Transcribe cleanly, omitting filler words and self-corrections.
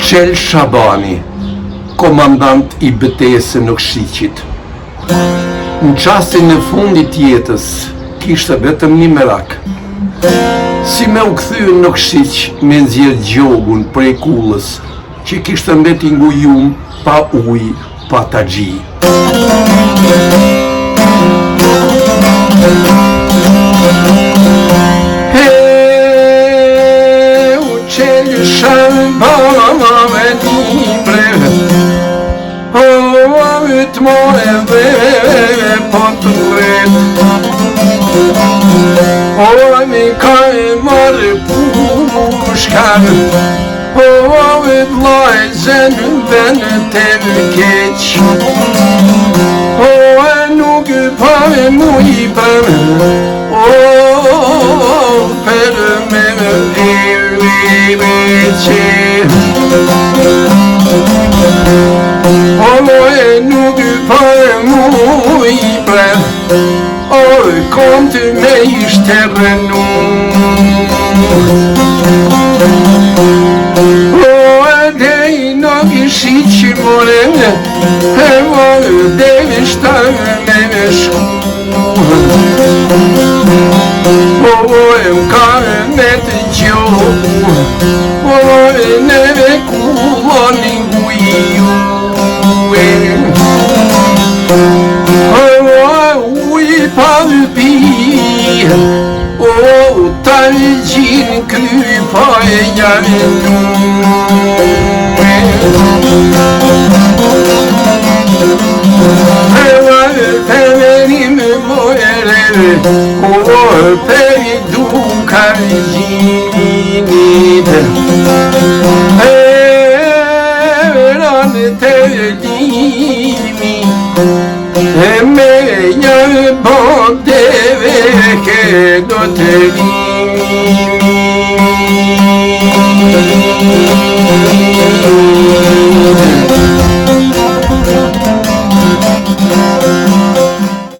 Qel Shabani, komandant I betejës së Nokshikit. Në qastin e fundit jetës, kishte vetëm një merak. Si me u kthy në Nokshik me nxjerr gjogun prej kullës, që kishte mbeti ngujum, pa ujë, pa taxhi. O mi ka e marrë pushkan, o vit laj zenë venë të keq, o e nuk pa me mu I për, o për me që, o e nuk pa me mu I për, oj, kom të me ishte rënu. O, edhe I nuk ishi që more, e more dhe vishta me me shku. O, e m'ka me të gjohu, o, e neve kulloni uju. O talgjin krypa e janë të venim mojere, o për dukar gjinit, e veran të limi, e me janë boteve che do te